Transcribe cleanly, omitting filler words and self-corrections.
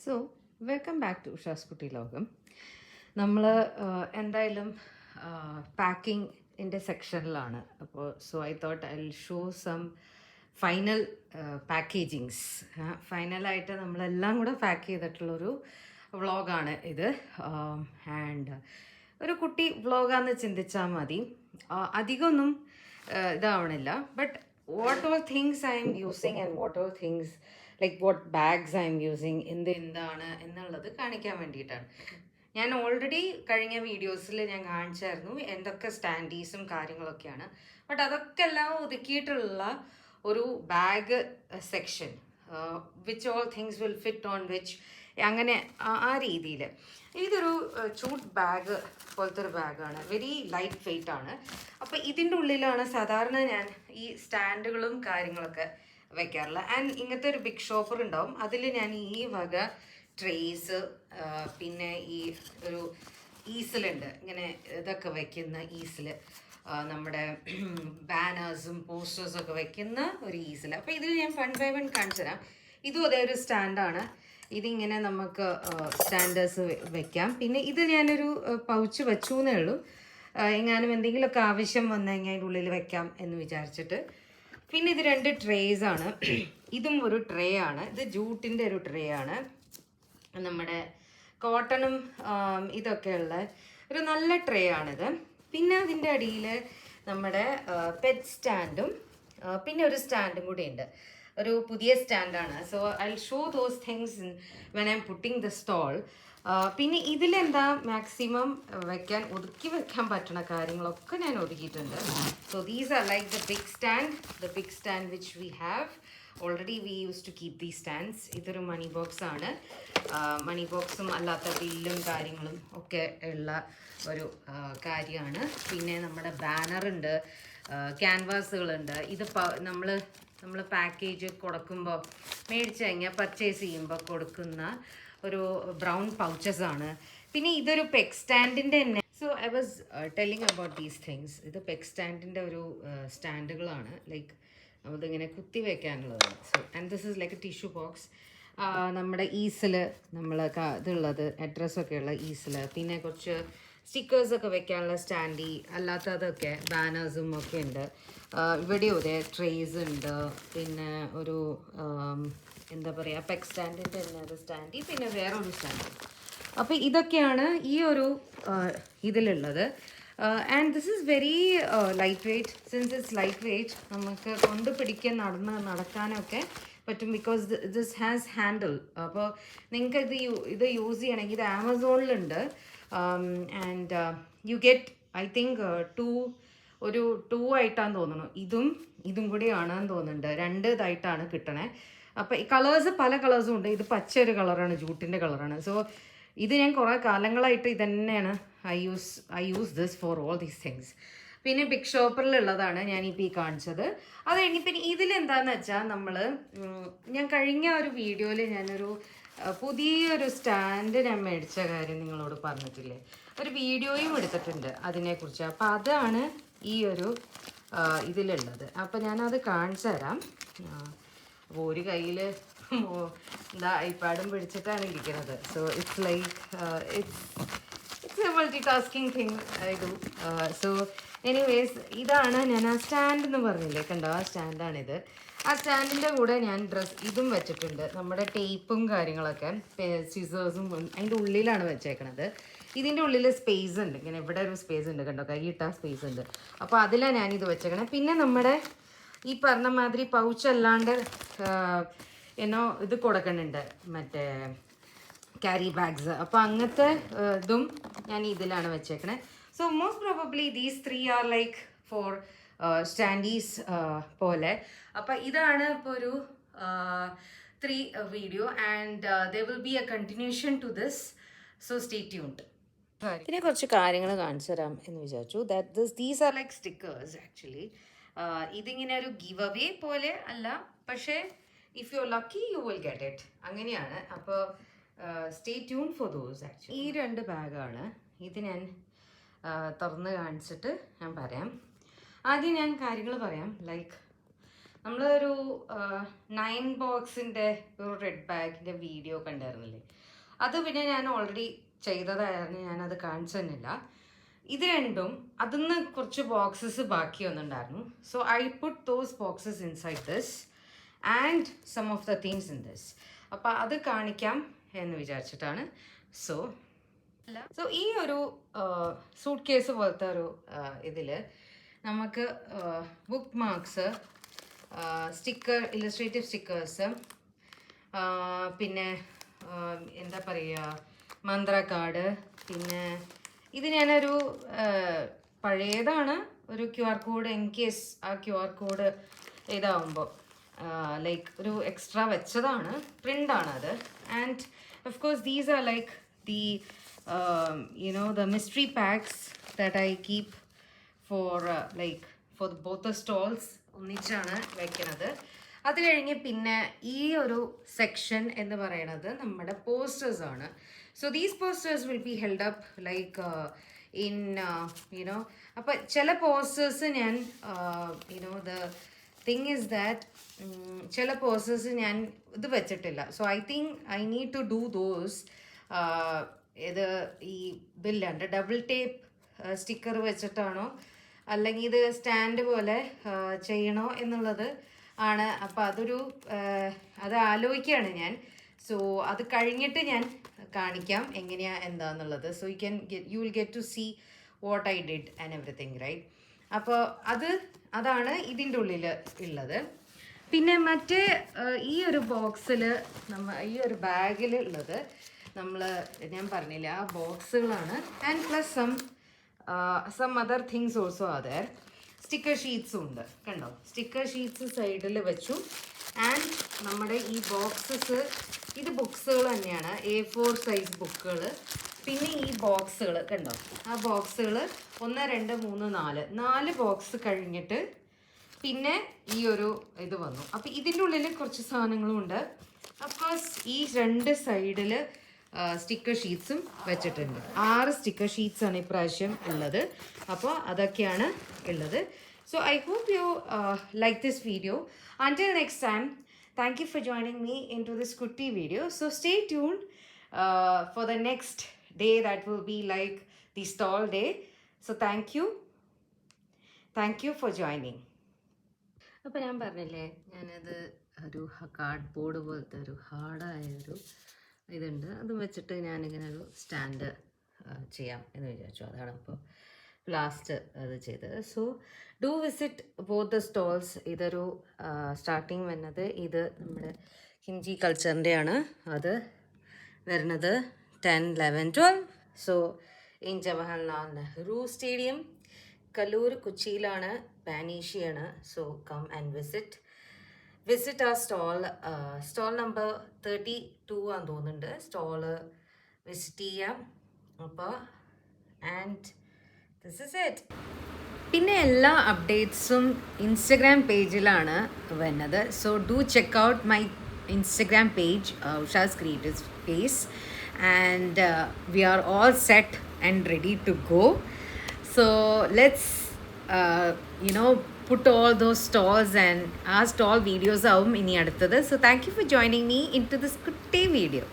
So welcome back to Usha's കുട്ടി ലോകം. നമ്മൾ എന്തായാലും പാക്കിങ്ങിൻ്റെ സെക്ഷനിലാണ്. അപ്പോൾ I thought I will show some final packagings. ഫൈനലായിട്ട് നമ്മളെല്ലാം കൂടെ പാക്ക് ചെയ്തിട്ടുള്ളൊരു വ്ളോഗാണ് ഇത്. ആൻഡ് ഒരു കുട്ടി വ്ളോഗാന്ന് ചിന്തിച്ചാൽ മതി. അധികമൊന്നും ഇതാവണില്ല. But what all things I am using and what all things like what bags I am using എന്താണ് എന്നുള്ളത് കാണിക്കാൻ വേണ്ടിയിട്ടാണ്. ഞാൻ ഓൾറെഡി കഴിഞ്ഞ വീഡിയോസിൽ ഞാൻ കാണിച്ചായിരുന്നു എന്തൊക്കെ സ്റ്റാൻഡീസും കാര്യങ്ങളൊക്കെയാണ്. ബട്ട് അതൊക്കെ എല്ലാം ഒതുക്കിയിട്ടുള്ള ഒരു bag section, which all things will fit on which, അങ്ങനെ ആ രീതിയിൽ. ഇതൊരു ചൂട്ട് ബാഗ് പോലത്തെ ഒരു ബാഗാണ്. വെരി ലൈറ്റ് വെയ്റ്റ് ആണ്. അപ്പോൾ ഇതിൻ്റെ ഉള്ളിലാണ് സാധാരണ ഞാൻ ഈ സ്റ്റാൻഡുകളും കാര്യങ്ങളൊക്കെ വയ്ക്കാറില്ല. ആൻഡ് ഇങ്ങനത്തെ ഒരു ബിഗ് ഷോപ്പർ ഉണ്ടാവും. അതിൽ ഞാൻ ഈ വക ട്രേസ്, പിന്നെ ഈ ഒരു ഈസിലുണ്ട്, ഇങ്ങനെ ഇതൊക്കെ വയ്ക്കുന്ന ഈസിൽ, നമ്മുടെ ബാനേഴ്സും പോസ്റ്റേഴ്സും ഒക്കെ വയ്ക്കുന്ന ഒരു ഈസിൽ. അപ്പോൾ ഇതിൽ ഞാൻ 1 by 1 കാണിച്ചു തരാം. ഇതും അതേ ഒരു സ്റ്റാൻഡാണ്. ഇതിങ്ങനെ നമുക്ക് സ്റ്റാൻഡേഴ്സ് വെക്കാം. പിന്നെ ഇത് ഞാനൊരു പൗച്ച് വെച്ചു എന്നേ ഉള്ളൂ. എങ്ങാനും എന്തെങ്കിലുമൊക്കെ ആവശ്യം വന്നു കഴിഞ്ഞാൽ അതിൻ്റെ ഉള്ളിൽ വെക്കാം എന്ന് വിചാരിച്ചിട്ട്. പിന്നെ ഇത് 2 ട്രേസ് ആണ്. ഇതും ഒരു ട്രേ ആണ്. ഇത് ജൂട്ടിൻ്റെ ഒരു ട്രേ ആണ്. നമ്മുടെ കോട്ടണും ഇതൊക്കെയുള്ള ഒരു നല്ല ട്രേ ആണിത്. പിന്നെ അതിൻ്റെ അടിയിൽ നമ്മുടെ പെറ്റ് സ്റ്റാൻഡും പിന്നെ ഒരു സ്റ്റാൻഡും കൂടി ഉണ്ട്. ഒരു പുതിയ സ്റ്റാൻഡാണ്. So I will show those things when I am putting the stall. പിന്നെ ഇതിലെന്താ മാക്സിമം ഒതുക്കി വെക്കാൻ പറ്റുന്ന കാര്യങ്ങളൊക്കെ ഞാൻ ഒതുക്കിയിട്ടുണ്ട്. So these are like the big stand which we have already. We use to keep the stands. ഇതൊരു മണി ബോക്സ് ആണ്. മണി ബോക്സും അല്ലാത്ത ബില്ലും കാര്യങ്ങളും ഒക്കെ ഉള്ള ഒരു കാര്യമാണ്. പിന്നെ നമ്മുടെ ബാനറുണ്ട്, ക്യാൻവാസുകളുണ്ട്. ഇത് നമ്മൾ പാക്കേജ് കൊടുക്കുമ്പോൾ മേടിച്ച് കഴിഞ്ഞാൽ പർച്ചേസ് ചെയ്യുമ്പോൾ കൊടുക്കുന്ന ഒരു ബ്രൗൺ പൗച്ചസ് ആണ്. പിന്നെ ഇതൊരു പെഗ് സ്റ്റാൻഡിൻ്റെ തന്നെ. So I was telling about these things. ഇത് പെഗ് സ്റ്റാൻഡിൻ്റെ ഒരു സ്റ്റാൻഡുകളാണ്. ലൈക്ക് നമ്മളിതിങ്ങനെ കുത്തി വയ്ക്കാനുള്ളതാണ്. So and this is like a tissue box. നമ്മുടെ ഈസിൽ നമ്മൾ ഇതുള്ളത് അഡ്രസ്സൊക്കെ ഉള്ള ഈസിൽ. പിന്നെ കുറച്ച് സ്റ്റിക്കേഴ്സൊക്കെ വെക്കാനുള്ള സ്റ്റാൻഡി, അല്ലാത്തതൊക്കെ ബാനേഴ്സും ഒക്കെ ഉണ്ട്. ഇവിടെ ഒരു ട്രേസ് ഉണ്ട്. പിന്നെ ഒരു എന്താ പറയുക, പെഗ് സ്റ്റാൻഡിൻ്റെ തന്നെ ഒരു സ്റ്റാൻഡി, പിന്നെ വേറൊരു സ്റ്റാൻഡി. അപ്പോൾ ഇതൊക്കെയാണ് ഈ ഒരു ഇതിലുള്ളത്. And this is very light weight. Since it's light weight, നമുക്ക് കൊണ്ട് പിടിക്കാൻ നടക്കാനൊക്കെ പറ്റും. Because this has handle. അപ്പോൾ നിങ്ങൾക്ക് ഇത് യൂസ് ചെയ്യണമെങ്കിൽ ഇത് ആമസോണിലുണ്ട്. And you get I think ഒരു 2 ആയിട്ടാന്ന് തോന്നുന്നു. ഇതും കൂടിയാണെന്ന് തോന്നുന്നുണ്ട്. 2 ഇതായിട്ടാണ് കിട്ടണേ. അപ്പോൾ ഈ കളേഴ്സ് പല കളേഴ്സും ഉണ്ട്. ഇത് പച്ച ഒരു കളറാണ്, ജൂട്ടിൻ്റെ കളറാണ്. സോ ഇത് ഞാൻ കുറേ കാലങ്ങളായിട്ട് ഇത് തന്നെയാണ് I use this for all these things. പിന്നെ ബിഗ് ഷോപ്പറിലുള്ളതാണ് ഞാനിപ്പോൾ ഈ കാണിച്ചത്. അത് കഴിഞ്ഞ് പിന്നെ ഇതിലെന്താണെന്ന് വെച്ചാൽ ഞാൻ കഴിഞ്ഞ ഒരു വീഡിയോയിൽ ഞാനൊരു പുതിയൊരു സ്റ്റാൻഡ് ഞാൻ മേടിച്ച കാര്യം നിങ്ങളോട് പറഞ്ഞിട്ടില്ലേ, ഒരു വീഡിയോയും എടുത്തിട്ടുണ്ട് അതിനെക്കുറിച്ച്. അപ്പോൾ അതാണ് ഈ ഒരു ഇതിലുള്ളത്. അപ്പോൾ ഞാനത് കാണിച്ചു തരാം. അപ്പോൾ ഒരു കയ്യിൽ എന്താ ഐപാഡും പിടിച്ചിട്ടാണ് ഇരിക്കുന്നത്. So it's like it's A multi tasking thing I do. So anyways ഇതാണ് ഞാൻ ആ സ്റ്റാൻഡ് എന്ന് പറഞ്ഞില്ലേ, കണ്ടോ, ആ സ്റ്റാൻഡാണിത്. ആ സ്റ്റാൻഡിൻ്റെ കൂടെ ഞാൻ ഇതും വെച്ചിട്ടുണ്ട്. നമ്മുടെ ടേപ്പും കാര്യങ്ങളൊക്കെ, സിസേഴ്സും അതിൻ്റെ ഉള്ളിലാണ് വെച്ചേക്കണത്. ഇതിൻ്റെ ഉള്ളിൽ സ്പേസ് ഉണ്ട്. ഇങ്ങനെ ഇവിടെ ഒരു സ്പേസ് ഉണ്ട്, കണ്ടോ, കൈയിട്ട സ്പേസ് ഉണ്ട്. അപ്പോൾ അതിലാണ് ഞാനിത് വെച്ചേക്കണേ. പിന്നെ നമ്മുടെ ഈ പറഞ്ഞ മാതിരി പൗച്ച് അല്ലാണ്ട് ഇത് കൊടുക്കുന്നുണ്ട്, മറ്റേ ക്യാരി ബാഗ്സ്. അപ്പോൾ അങ്ങനത്തെ ഇതും ഞാൻ ഇതിലാണ് വെച്ചേക്കണേ. So most probably these 3 are like four standees പോലെ. അപ്പോൾ ഇതാണ് ഇപ്പോൾ ഒരു 3 video. And there will be a continuation to this. So stay tuned. ഇതിനെ കുറച്ച് കാര്യങ്ങൾ കാണിച്ചു തരാം എന്ന് വിചാരിച്ചു. These are like stickers actually. ഇതിങ്ങനെ ഒരു ഗിവ് അവേ പോലെ അല്ല, പക്ഷേ if you are lucky you will get it, അങ്ങനെയാണ്. അപ്പോൾ stay tune for those. Actually ഈ 2 ബാഗാണ്. ഇത് ഞാൻ തുറന്ന് കാണിച്ചിട്ട് ഞാൻ പറയാം. ആദ്യം ഞാൻ കാര്യങ്ങൾ പറയാം. ലൈക്ക് നമ്മളൊരു 9 ബോക്സിൻ്റെ ഒരു റെഡ് ബാഗിൻ്റെ വീഡിയോ കണ്ടായിരുന്നില്ലേ, അത് പിന്നെ ഞാൻ ഓൾറെഡി ചെയ്തതായിരുന്നു, ഞാനത് കാണിച്ചു തന്നില്ല. ഇത് രണ്ടും അതിന്ന് കുറച്ച് ബോക്സസ് ബാക്കി വന്നിട്ടുണ്ടായിരുന്നു. So I put those boxes inside this and some of the things in this. അപ്പോൾ അത് കാണിക്കാം എന്ന് വിചാരിച്ചിട്ടാണ്. സോ ഈ ഒരു സൂട്ട് കേസ് പോലത്തെ ഒരു ഇതിൽ നമുക്ക് book marks, sticker, illustrative stickers, പിന്നെ എന്താ പറയുക, മന്ത്ര കാർഡ്, പിന്നെ ഇത് ഞാനൊരു പഴയതാണ്, ഒരു QR കോഡ് ഇൻ കേസ് ആ QR കോഡ് ഇതാവുമ്പോൾ ലൈക്ക് ഒരു എക്സ്ട്രാ വെച്ചതാണ്, പ്രിൻ്റാണ് അത്. And of course these are like the the mystery packs that I keep for for both the stalls ഒന്നിച്ചാണ് വെക്കുന്നത്. അത് കഴിഞ്ഞ് പിന്നെ ഈ ഒരു സെക്ഷൻ എന്ന് പറയുന്നത് നമ്മുടെ പോസ്റ്റേഴ്സ് ആണ്. So these posters will be held up like in അപ്പോൾ ചില പോസ്റ്റേഴ്സ് ഞാൻ ദ തിങ് ഇസ് ദാറ്റ് ചില പോസ്റ്റേഴ്സ് ഞാൻ ഇത് വെച്ചിട്ടില്ല. So I think I need to do those. ഇത് ഈ ഇതില്ലാണ്ട് ഡബിൾ ടേപ്പ് സ്റ്റിക്കർ വെച്ചിട്ടാണോ അല്ലെങ്കിൽ ഇത് സ്റ്റാൻഡ് പോലെ ചെയ്യണോ എന്നുള്ളത് ആണ്. അപ്പോൾ അത് ആലോചിക്കുകയാണ് ഞാൻ. സോ അത് കഴിഞ്ഞിട്ട് ഞാൻ കാണിക്കാം എങ്ങനെയാണ് എന്താണെന്നുള്ളത്. So you will get to see what I did and everything, right? അപ്പോൾ അതാണ് ഇതിൻ്റെ ഉള്ളിൽ ഉള്ളത്. പിന്നെ മറ്റേ ഈ ഒരു ബോക്സിൽ ഈ ഒരു ബാഗിൽ ഉള്ളത് ഞാൻ പറഞ്ഞില്ല ആ ബോക്സുകളാണ്. And plus some other things also are there. Sticker ഷീറ്റ്സും ഉണ്ട്, കണ്ടോ? സ്റ്റിക്കർ ഷീറ്റ്സ് സൈഡിൽ വെച്ചു. ആൻഡ് നമ്മുടെ ഈ ബോക്സസ് ഇത് ബുക്സുകൾ തന്നെയാണ്, A4 സൈസ് ബുക്കുകൾ. പിന്നെ ഈ ബോക്സുകൾ കണ്ടോ, ആ ബോക്സുകൾ 1 2 3 4 ബോക്സ് കഴിഞ്ഞിട്ട് പിന്നെ ഈ ഒരു ഇത് വന്നു. അപ്പോൾ ഇതിൻ്റെ ഉള്ളിൽ കുറച്ച് സാധനങ്ങളും ഉണ്ട്. അഫ്കോഴ്സ് ഈ 2 സൈഡിൽ സ്റ്റിക്കർ ഷീറ്റ്സും വെച്ചിട്ടുണ്ട്. 6 സ്റ്റിക്കർ ഷീറ്റ്സ് ആണ് ഇപ്രാവശ്യം ഉള്ളത്. അപ്പോൾ അതൊക്കെയാണ് ഉള്ളത്. So I hope you like this video. Until next time, thank you for joining me into this kutti video. So stay tuned for the next day that will be like the stall day. So thank you for joining. അപ്പോൾ ഞാൻ പറഞ്ഞില്ലേ, ഞാനത് ഒരു cardboard പോലത്തെ ഒരു ഹാർഡായൊരു ഇതുണ്ട്, അത് വെച്ചിട്ട് ഞാനിങ്ങനെ ഒരു സ്റ്റാൻഡ് ചെയ്യാം എന്ന് വിചാരിച്ചു. അതാണ് ഇപ്പോൾ ലാസ്റ്റ് അത് ചെയ്തത്. So do visit both the stalls. ഇതൊരു സ്റ്റാർട്ടിങ് വരുന്നത് ഇത് നമ്മുടെ ഹിന്ദി കൾച്ചറിൻ്റെ ആണ്. അത് വരുന്നത് 10, 11, 12. So in Jawaharlal Nehru stadium, Kalloor, കൊച്ചിയിലാണ്, പാനീഷിയാണ്. സോ കം ആൻഡ് വിസിറ്റ് ആ സ്റ്റോൾ നമ്പർ 32 ആണെന്ന് തോന്നുന്നുണ്ട്. സ്റ്റോള് വിസിറ്റ് ചെയ്യാം. അപ്പോൾ ആൻഡ് ദിസ് ഇസ് ഇറ്റ്. പിന്നെ എല്ലാ അപ്ഡേറ്റ്സും ഇൻസ്റ്റഗ്രാം പേജിലാണ് വരുന്നത്. So do check out my Instagram page, Usha's creative space. And we are all set and ready to go. So let's put all those stalls and our stall videos out in the അടുത്തത്. So thank you for joining me into this kutti video.